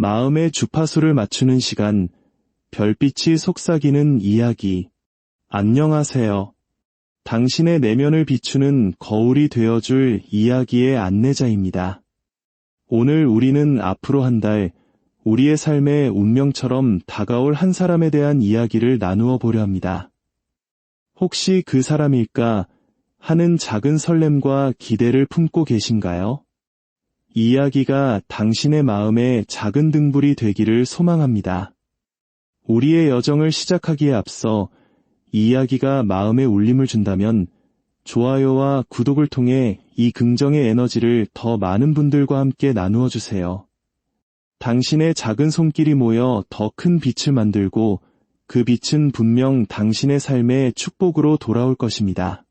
마음의 주파수를 맞추는 시간, 별빛이 속삭이는 이야기. 안녕하세요. 당신의 내면을 비추는 거울이 되어줄 이야기의 안내자입니다. 오늘 우리는 앞으로 한 달, 우리의 삶의 운명처럼 다가올 한 사람에 대한 이야기를 나누어 보려 합니다. 혹시 그 사람일까 하는 작은 설렘과 기대를 품고 계신가요? 이 이야기가 당신의 마음에 작은 등불이 되기를 소망합니다. 우리의 여정을 시작하기에 앞서 이 이야기가 마음에 울림을 준다면 좋아요와 구독을 통해 이 긍정의 에너지를 더 많은 분들과 함께 나누어 주세요. 당신의 작은 손길이 모여 더 큰 빛을 만들고 그 빛은 분명 당신의 삶의 축복으로 돌아올 것입니다.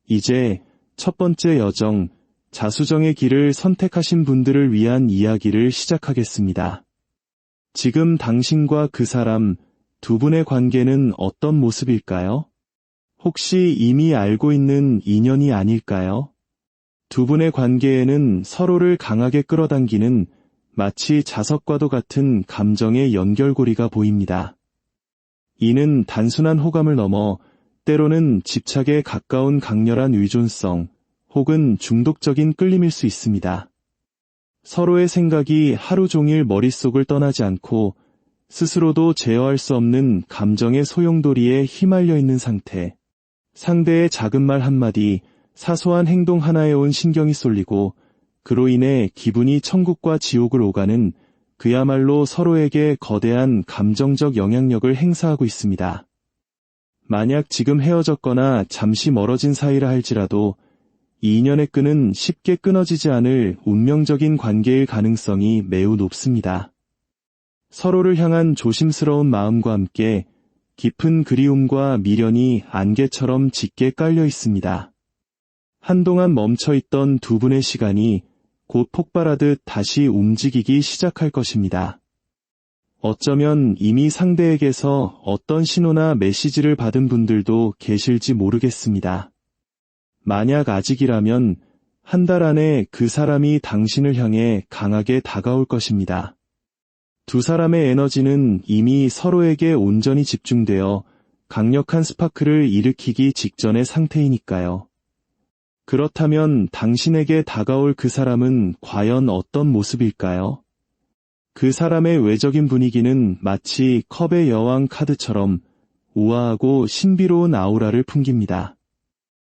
이제 첫 번째 여정, 자수정의 길을 선택하신 분들을 위한 이야기를 시작하겠습니다. 지금 당신과 그 사람, 두 분의 관계는 어떤 모습일까요? 혹시 이미 알고 있는 인연이 아닐까요? 두 분의 관계에는 서로를 강하게 끌어당기는 마치 자석과도 같은 감정의 연결고리가 보입니다. 이는 단순한 호감을 넘어 때로는 집착에 가까운 강렬한 의존성 혹은 중독적인 끌림일 수 있습니다. 서로의 생각이 하루 종일 머릿속을 떠나지 않고 스스로도 제어할 수 없는 감정의 소용돌이에 휘말려 있는 상태. 상대의 작은 말 한마디, 사소한 행동 하나에 온 신경이 쏠리고 그로 인해 기분이 천국과 지옥을 오가는 그야말로 서로에게 거대한 감정적 영향력을 행사하고 있습니다. 만약 지금 헤어졌거나 잠시 멀어진 사이라 할지라도 이 인연의 끈은 쉽게 끊어지지 않을 운명적인 관계일 가능성이 매우 높습니다. 서로를 향한 조심스러운 마음과 함께 깊은 그리움과 미련이 안개처럼 짙게 깔려 있습니다. 한동안 멈춰있던 두 분의 시간이 곧 폭발하듯 다시 움직이기 시작할 것입니다. 어쩌면 이미 상대에게서 어떤 신호나 메시지를 받은 분들도 계실지 모르겠습니다. 만약 아직이라면 한 달 안에 그 사람이 당신을 향해 강하게 다가올 것입니다. 두 사람의 에너지는 이미 서로에게 온전히 집중되어 강력한 스파크를 일으키기 직전의 상태이니까요. 그렇다면 당신에게 다가올 그 사람은 과연 어떤 모습일까요? 그 사람의 외적인 분위기는 마치 컵의 여왕 카드처럼 우아하고 신비로운 아우라를 풍깁니다.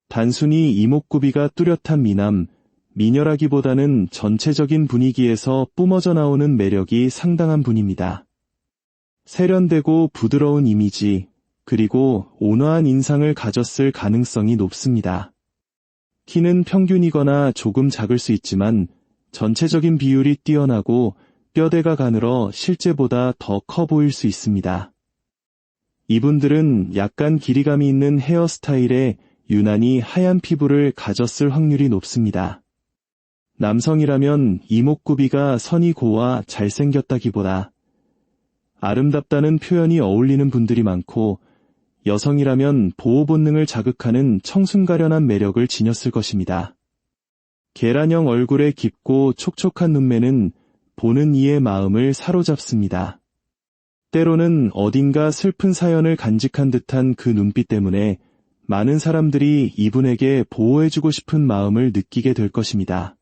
단순히 이목구비가 뚜렷한 미남, 미녀라기보다는 전체적인 분위기에서 뿜어져 나오는 매력이 상당한 분입니다. 세련되고 부드러운 이미지, 그리고 온화한 인상을 가졌을 가능성이 높습니다. 키는 평균이거나 조금 작을 수 있지만 전체적인 비율이 뛰어나고 뼈대가 가늘어 실제보다 더 커 보일 수 있습니다. 이분들은 약간 길이감이 있는 헤어스타일에 유난히 하얀 피부를 가졌을 확률이 높습니다. 남성이라면 이목구비가 선이 고와 잘생겼다기보다 아름답다는 표현이 어울리는 분들이 많고 여성이라면 보호 본능을 자극하는 청순가련한 매력을 지녔을 것입니다. 계란형 얼굴의 깊고 촉촉한 눈매는 보는 이의 마음을 사로잡습니다. 때로는 어딘가 슬픈 사연을 간직한 듯한 그 눈빛 때문에 많은 사람들이 이분에게 보호해주고 싶은 마음을 느끼게 될 것입니다.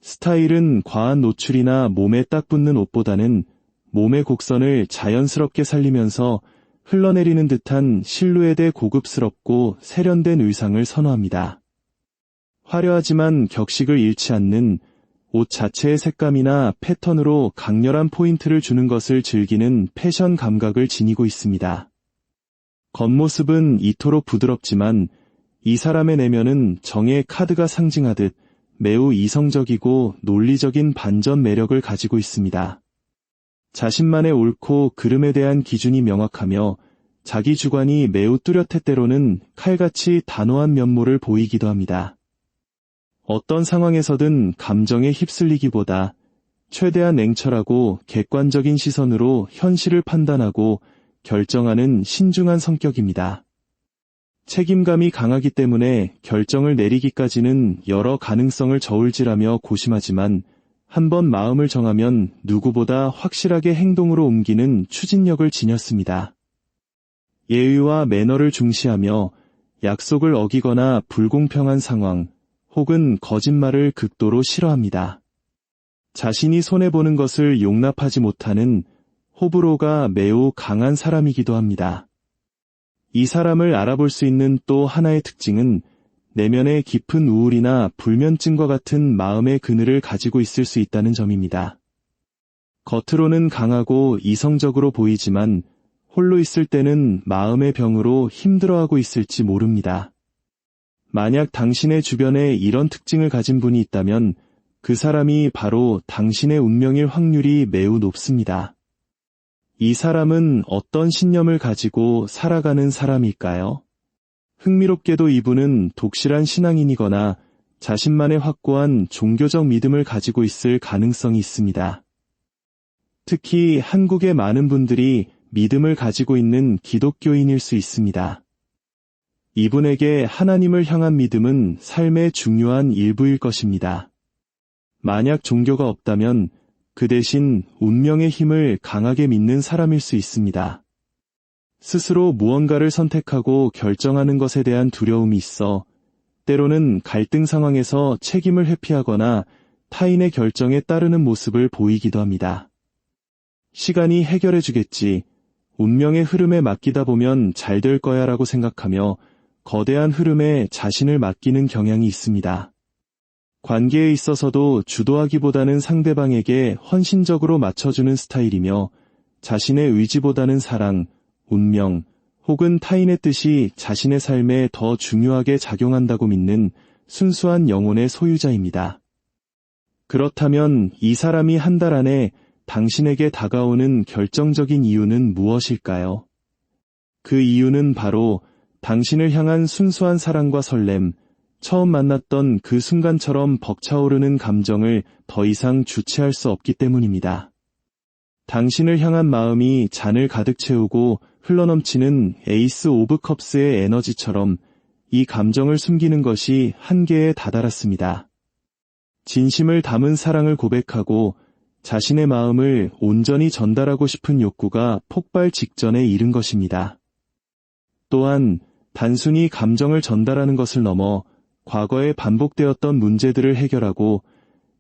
스타일은 과한 노출이나 몸에 딱 붙는 옷보다는 몸의 곡선을 자연스럽게 살리면서 흘러내리는 듯한 실루엣의 고급스럽고 세련된 의상을 선호합니다. 화려하지만 격식을 잃지 않는 옷 자체의 색감이나 패턴으로 강렬한 포인트를 주는 것을 즐기는 패션 감각을 지니고 있습니다. 겉모습은 이토록 부드럽지만 이 사람의 내면은 정의 카드가 상징하듯 매우 이성적이고 논리적인 반전 매력을 가지고 있습니다. 자신만의 옳고 그름에 대한 기준이 명확하며 자기 주관이 매우 뚜렷해 때로는 칼같이 단호한 면모를 보이기도 합니다. 어떤 상황에서든 감정에 휩쓸리기보다 최대한 냉철하고 객관적인 시선으로 현실을 판단하고 결정하는 신중한 성격입니다. 책임감이 강하기 때문에 결정을 내리기까지는 여러 가능성을 저울질하며 고심하지만 한번 마음을 정하면 누구보다 확실하게 행동으로 옮기는 추진력을 지녔습니다. 예의와 매너를 중시하며 약속을 어기거나 불공평한 상황 혹은 거짓말을 극도로 싫어합니다. 자신이 손해보는 것을 용납하지 못하는 호불호가 매우 강한 사람이기도 합니다. 이 사람을 알아볼 수 있는 또 하나의 특징은 내면의 깊은 우울이나 불면증과 같은 마음의 그늘을 가지고 있을 수 있다는 점입니다. 겉으로는 강하고 이성적으로 보이지만 홀로 있을 때는 마음의 병으로 힘들어하고 있을지 모릅니다. 만약 당신의 주변에 이런 특징을 가진 분이 있다면 그 사람이 바로 당신의 운명일 확률이 매우 높습니다. 이 사람은 어떤 신념을 가지고 살아가는 사람일까요? 흥미롭게도 이분은 독실한 신앙인이거나 자신만의 확고한 종교적 믿음을 가지고 있을 가능성이 있습니다. 특히 한국의 많은 분들이 믿음을 가지고 있는 기독교인일 수 있습니다. 이분에게 하나님을 향한 믿음은 삶의 중요한 일부일 것입니다. 만약 종교가 없다면 그 대신 운명의 힘을 강하게 믿는 사람일 수 있습니다. 스스로 무언가를 선택하고 결정하는 것에 대한 두려움이 있어 때로는 갈등 상황에서 책임을 회피하거나 타인의 결정에 따르는 모습을 보이기도 합니다. 시간이 해결해주겠지, 운명의 흐름에 맡기다 보면 잘 될 거야 라고 생각하며 거대한 흐름에 자신을 맡기는 경향이 있습니다. 관계에 있어서도 주도하기보다는 상대방에게 헌신적으로 맞춰주는 스타일이며 자신의 의지보다는 사랑, 운명, 혹은 타인의 뜻이 자신의 삶에 더 중요하게 작용한다고 믿는 순수한 영혼의 소유자입니다. 그렇다면 이 사람이 한 달 안에 당신에게 다가오는 결정적인 이유는 무엇일까요? 그 이유는 바로 당신을 향한 순수한 사랑과 설렘, 처음 만났던 그 순간처럼 벅차오르는 감정을 더 이상 주체할 수 없기 때문입니다. 당신을 향한 마음이 잔을 가득 채우고 흘러넘치는 에이스 오브 컵스의 에너지처럼 이 감정을 숨기는 것이 한계에 다다랐습니다. 진심을 담은 사랑을 고백하고 자신의 마음을 온전히 전달하고 싶은 욕구가 폭발 직전에 이른 것입니다. 또한 단순히 감정을 전달하는 것을 넘어 과거에 반복되었던 문제들을 해결하고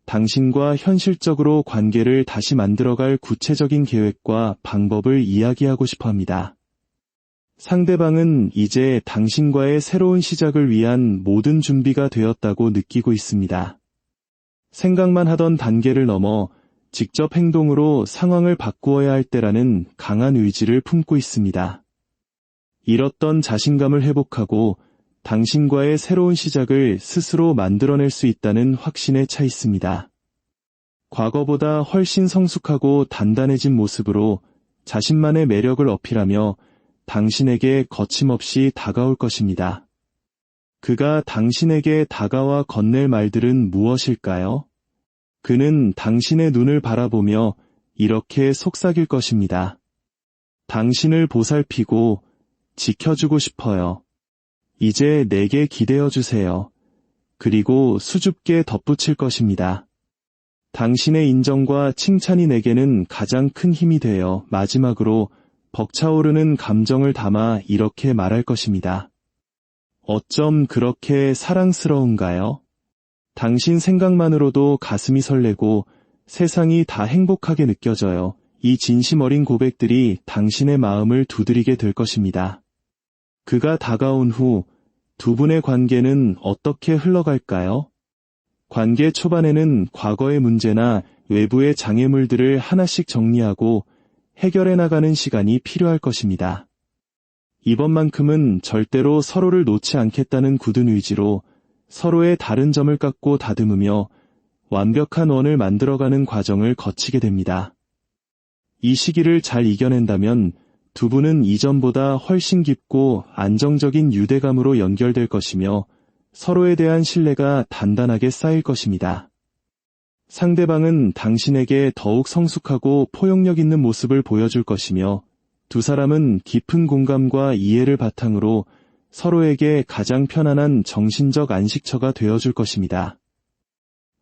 당신과 현실적으로 관계를 다시 만들어갈 구체적인 계획과 방법을 이야기하고 싶어 합니다. 상대방은 이제 당신과의 새로운 시작을 위한 모든 준비가 되었다고 느끼고 있습니다. 생각만 하던 단계를 넘어 직접 행동으로 상황을 바꾸어야 할 때라는 강한 의지를 품고 있습니다. 잃었던 자신감을 회복하고 당신과의 새로운 시작을 스스로 만들어낼 수 있다는 확신에 차 있습니다. 과거보다 훨씬 성숙하고 단단해진 모습으로 자신만의 매력을 어필하며 당신에게 거침없이 다가올 것입니다. 그가 당신에게 다가와 건넬 말들은 무엇일까요? 그는 당신의 눈을 바라보며 이렇게 속삭일 것입니다. 당신을 보살피고 지켜주고 싶어요. 이제 내게 기대어 주세요. 그리고 수줍게 덧붙일 것입니다. 당신의 인정과 칭찬이 내게는 가장 큰 힘이 되어 마지막으로 벅차오르는 감정을 담아 이렇게 말할 것입니다. 어쩜 그렇게 사랑스러운가요? 당신 생각만으로도 가슴이 설레고 세상이 다 행복하게 느껴져요. 이 진심 어린 고백들이 당신의 마음을 두드리게 될 것입니다. 그가 다가온 후 두 분의 관계는 어떻게 흘러갈까요? 관계 초반에는 과거의 문제나 외부의 장애물들을 하나씩 정리하고 해결해 나가는 시간이 필요할 것입니다. 이번만큼은 절대로 서로를 놓지 않겠다는 굳은 의지로 서로의 다른 점을 깎고 다듬으며 완벽한 원을 만들어가는 과정을 거치게 됩니다. 이 시기를 잘 이겨낸다면 두 분은 이전보다 훨씬 깊고 안정적인 유대감으로 연결될 것이며 서로에 대한 신뢰가 단단하게 쌓일 것입니다. 상대방은 당신에게 더욱 성숙하고 포용력 있는 모습을 보여줄 것이며 두 사람은 깊은 공감과 이해를 바탕으로 서로에게 가장 편안한 정신적 안식처가 되어줄 것입니다.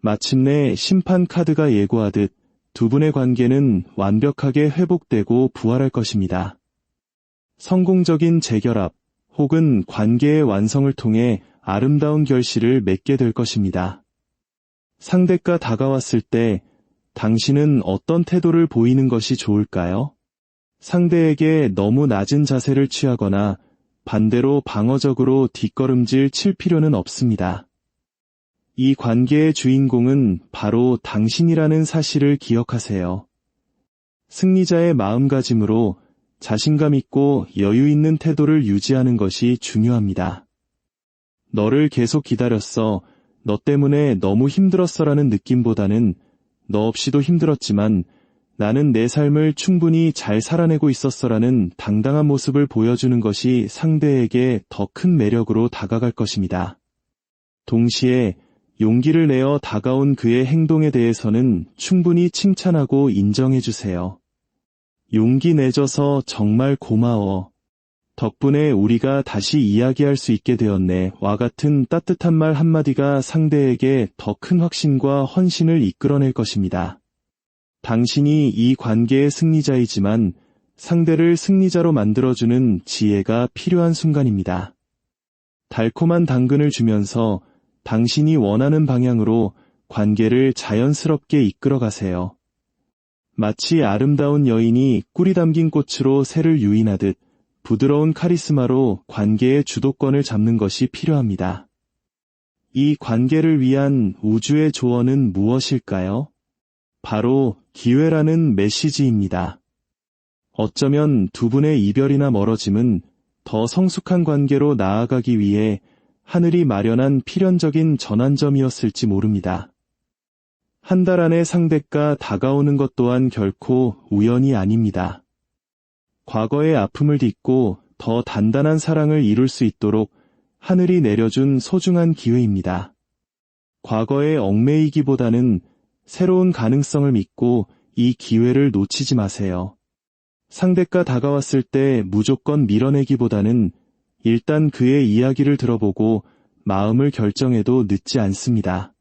마침내 심판 카드가 예고하듯 두 분의 관계는 완벽하게 회복되고 부활할 것입니다. 성공적인 재결합 혹은 관계의 완성을 통해 아름다운 결실을 맺게 될 것입니다. 상대가 다가왔을 때 당신은 어떤 태도를 보이는 것이 좋을까요? 상대에게 너무 낮은 자세를 취하거나 반대로 방어적으로 뒷걸음질 칠 필요는 없습니다. 이 관계의 주인공은 바로 당신이라는 사실을 기억하세요. 승리자의 마음가짐으로 자신감 있고 여유 있는 태도를 유지하는 것이 중요합니다. 너를 계속 기다렸어, 너 때문에 너무 힘들었어라는 느낌보다는 너 없이도 힘들었지만 나는 내 삶을 충분히 잘 살아내고 있었어라는 당당한 모습을 보여주는 것이 상대에게 더 큰 매력으로 다가갈 것입니다. 동시에 용기를 내어 다가온 그의 행동에 대해서는 충분히 칭찬하고 인정해 주세요. 용기 내줘서 정말 고마워. 덕분에 우리가 다시 이야기할 수 있게 되었네. 와 같은 따뜻한 말 한마디가 상대에게 더 큰 확신과 헌신을 이끌어낼 것입니다. 당신이 이 관계의 승리자이지만 상대를 승리자로 만들어주는 지혜가 필요한 순간입니다. 달콤한 당근을 주면서 당신이 원하는 방향으로 관계를 자연스럽게 이끌어가세요. 마치 아름다운 여인이 꿀이 담긴 꽃으로 새를 유인하듯 부드러운 카리스마로 관계의 주도권을 잡는 것이 필요합니다. 이 관계를 위한 우주의 조언은 무엇일까요? 바로 기회라는 메시지입니다. 어쩌면 두 분의 이별이나 멀어짐은 더 성숙한 관계로 나아가기 위해 하늘이 마련한 필연적인 전환점이었을지 모릅니다. 한 달 안에 상대가 다가오는 것 또한 결코 우연이 아닙니다. 과거의 아픔을 딛고 더 단단한 사랑을 이룰 수 있도록 하늘이 내려준 소중한 기회입니다. 과거에 얽매이기보다는 새로운 가능성을 믿고 이 기회를 놓치지 마세요. 상대가 다가왔을 때 무조건 밀어내기보다는 일단 그의 이야기를 들어보고 마음을 결정해도 늦지 않습니다.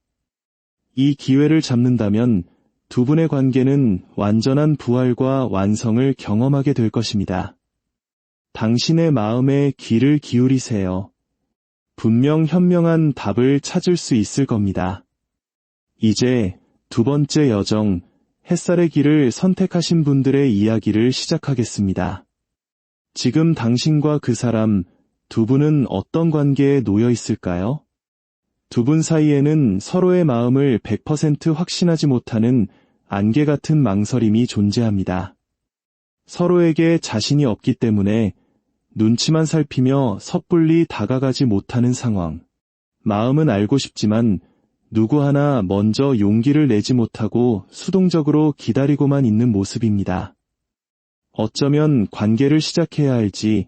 이 기회를 잡는다면 두 분의 관계는 완전한 부활과 완성을 경험하게 될 것입니다. 당신의 마음에 귀를 기울이세요. 분명 현명한 답을 찾을 수 있을 겁니다. 이제 두 번째 여정, 햇살의 길을 선택하신 분들의 이야기를 시작하겠습니다. 지금 당신과 그 사람, 두 분은 어떤 관계에 놓여 있을까요? 두 분 사이에는 서로의 마음을 100% 확신하지 못하는 안개 같은 망설임이 존재합니다. 서로에게 자신이 없기 때문에 눈치만 살피며 섣불리 다가가지 못하는 상황. 마음은 알고 싶지만 누구 하나 먼저 용기를 내지 못하고 수동적으로 기다리고만 있는 모습입니다. 어쩌면 관계를 시작해야 할지,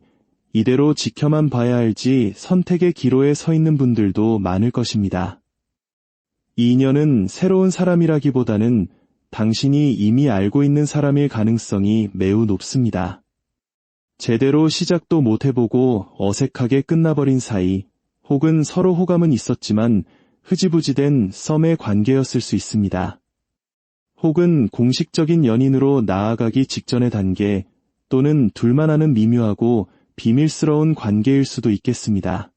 이대로 지켜만 봐야 할지 선택의 기로에 서 있는 분들도 많을 것입니다. 이 인연은 새로운 사람이라기보다는 당신이 이미 알고 있는 사람일 가능성이 매우 높습니다. 제대로 시작도 못 해보고 어색하게 끝나버린 사이, 혹은 서로 호감은 있었지만 흐지부지된 썸의 관계였을 수 있습니다. 혹은 공식적인 연인으로 나아가기 직전의 단계, 또는 둘만 아는 미묘하고 비밀스러운 관계일 수도 있겠습니다.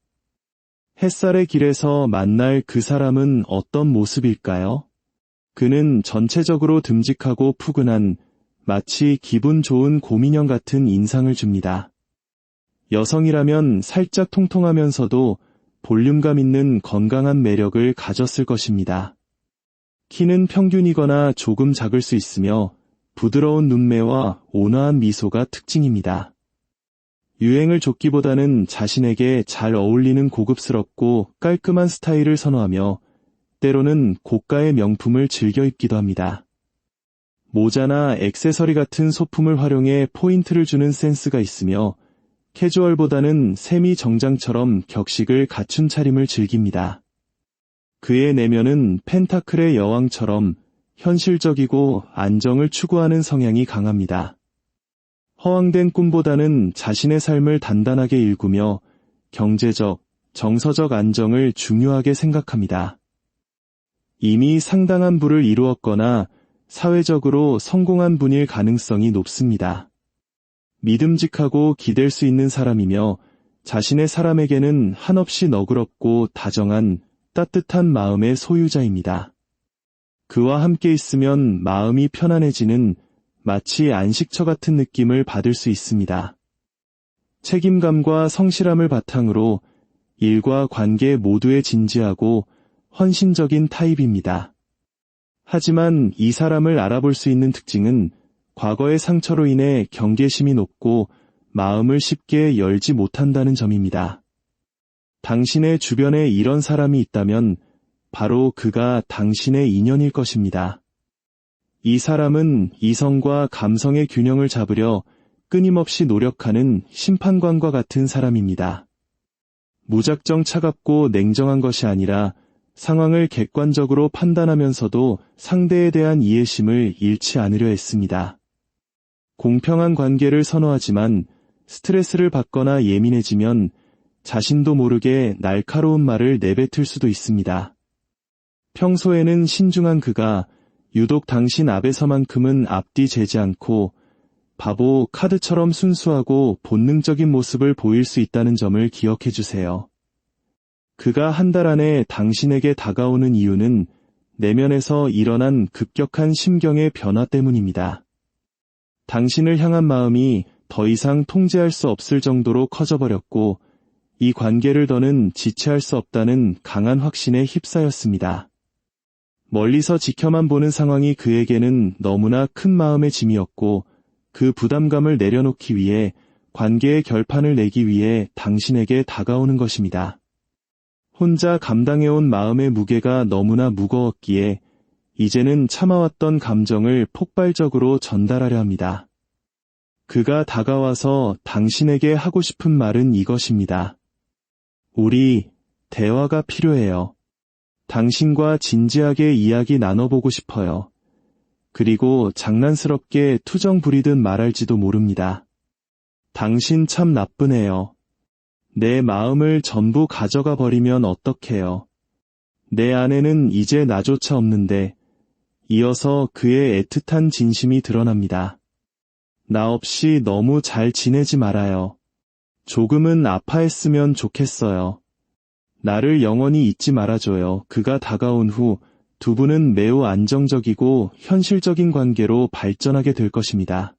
햇살의 길에서 만날 그 사람은 어떤 모습일까요? 그는 전체적으로 듬직하고 푸근한, 마치 기분 좋은 곰인형 같은 인상을 줍니다. 여성이라면 살짝 통통하면서도 볼륨감 있는 건강한 매력을 가졌을 것입니다. 키는 평균이거나 조금 작을 수 있으며 부드러운 눈매와 온화한 미소가 특징입니다. 유행을 좇기보다는 자신에게 잘 어울리는 고급스럽고 깔끔한 스타일을 선호하며 때로는 고가의 명품을 즐겨 입기도 합니다. 모자나 액세서리 같은 소품을 활용해 포인트를 주는 센스가 있으며 캐주얼보다는 세미 정장처럼 격식을 갖춘 차림을 즐깁니다. 그의 내면은 펜타클의 여왕처럼 현실적이고 안정을 추구하는 성향이 강합니다. 허황된 꿈보다는 자신의 삶을 단단하게 일구며 경제적, 정서적 안정을 중요하게 생각합니다. 이미 상당한 부를 이루었거나 사회적으로 성공한 분일 가능성이 높습니다. 믿음직하고 기댈 수 있는 사람이며 자신의 사람에게는 한없이 너그럽고 다정한 따뜻한 마음의 소유자입니다. 그와 함께 있으면 마음이 편안해지는 마치 안식처 같은 느낌을 받을 수 있습니다. 책임감과 성실함을 바탕으로 일과 관계 모두에 진지하고 헌신적인 타입입니다. 하지만 이 사람을 알아볼 수 있는 특징은 과거의 상처로 인해 경계심이 높고 마음을 쉽게 열지 못한다는 점입니다. 당신의 주변에 이런 사람이 있다면 바로 그가 당신의 인연일 것입니다. 이 사람은 이성과 감성의 균형을 잡으려 끊임없이 노력하는 심판관과 같은 사람입니다. 무작정 차갑고 냉정한 것이 아니라 상황을 객관적으로 판단하면서도 상대에 대한 이해심을 잃지 않으려 했습니다. 공평한 관계를 선호하지만 스트레스를 받거나 예민해지면 자신도 모르게 날카로운 말을 내뱉을 수도 있습니다. 평소에는 신중한 그가 유독 당신 앞에서만큼은 앞뒤 재지 않고 바보 카드처럼 순수하고 본능적인 모습을 보일 수 있다는 점을 기억해 주세요. 그가 한 달 안에 당신에게 다가오는 이유는 내면에서 일어난 급격한 심경의 변화 때문입니다. 당신을 향한 마음이 더 이상 통제할 수 없을 정도로 커져버렸고 이 관계를 더는 지체할 수 없다는 강한 확신에 휩싸였습니다. 멀리서 지켜만 보는 상황이 그에게는 너무나 큰 마음의 짐이었고 그 부담감을 내려놓기 위해 관계의 결판을 내기 위해 당신에게 다가오는 것입니다. 혼자 감당해온 마음의 무게가 너무나 무거웠기에 이제는 참아왔던 감정을 폭발적으로 전달하려 합니다. 그가 다가와서 당신에게 하고 싶은 말은 이것입니다. 우리 대화가 필요해요. 당신과 진지하게 이야기 나눠보고 싶어요. 그리고 장난스럽게 투정 부리듯 말할지도 모릅니다. 당신 참 나쁘네요. 내 마음을 전부 가져가 버리면 어떡해요. 내 안에는 이제 나조차 없는데 이어서 그의 애틋한 진심이 드러납니다. 나 없이 너무 잘 지내지 말아요. 조금은 아파했으면 좋겠어요. 나를 영원히 잊지 말아줘요. 그가 다가온 후 두 분은 매우 안정적이고 현실적인 관계로 발전하게 될 것입니다.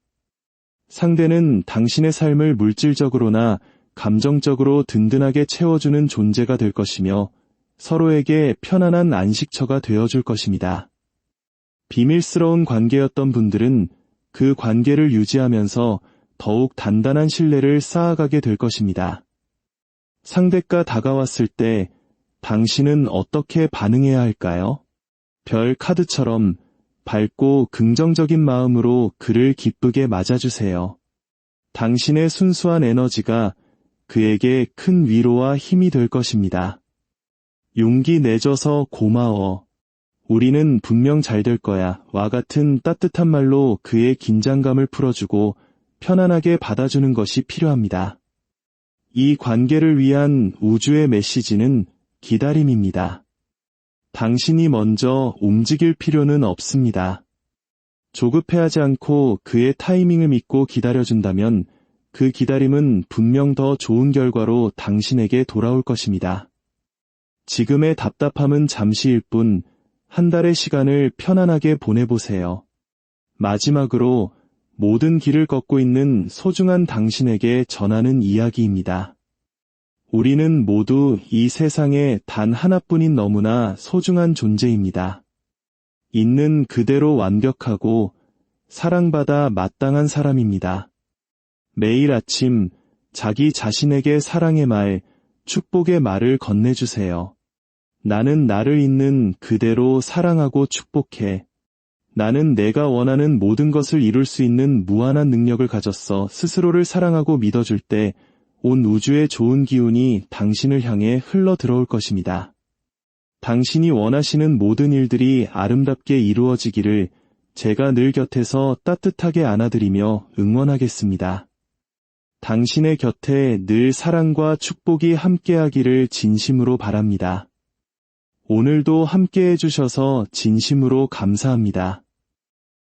상대는 당신의 삶을 물질적으로나 감정적으로 든든하게 채워주는 존재가 될 것이며 서로에게 편안한 안식처가 되어줄 것입니다. 비밀스러운 관계였던 분들은 그 관계를 유지하면서 더욱 단단한 신뢰를 쌓아가게 될 것입니다. 상대가 다가왔을 때 당신은 어떻게 반응해야 할까요? 별 카드처럼 밝고 긍정적인 마음으로 그를 기쁘게 맞아주세요. 당신의 순수한 에너지가 그에게 큰 위로와 힘이 될 것입니다. 용기 내줘서 고마워. 우리는 분명 잘 될 거야. 와 같은 따뜻한 말로 그의 긴장감을 풀어주고 편안하게 받아주는 것이 필요합니다. 이 관계를 위한 우주의 메시지는 기다림입니다. 당신이 먼저 움직일 필요는 없습니다. 조급해하지 않고 그의 타이밍을 믿고 기다려준다면 그 기다림은 분명 더 좋은 결과로 당신에게 돌아올 것입니다. 지금의 답답함은 잠시일 뿐 한 달의 시간을 편안하게 보내보세요. 마지막으로 모든 길을 걷고 있는 소중한 당신에게 전하는 이야기입니다. 우리는 모두 이 세상에 단 하나뿐인 너무나 소중한 존재입니다. 있는 그대로 완벽하고 사랑받아 마땅한 사람입니다. 매일 아침 자기 자신에게 사랑의 말, 축복의 말을 건네주세요. 나는 나를 있는 그대로 사랑하고 축복해. 나는 내가 원하는 모든 것을 이룰 수 있는 무한한 능력을 가졌어. 스스로를 사랑하고 믿어줄 때 온 우주의 좋은 기운이 당신을 향해 흘러 들어올 것입니다. 당신이 원하시는 모든 일들이 아름답게 이루어지기를 제가 늘 곁에서 따뜻하게 안아드리며 응원하겠습니다. 당신의 곁에 늘 사랑과 축복이 함께하기를 진심으로 바랍니다. 오늘도 함께 해주셔서 진심으로 감사합니다.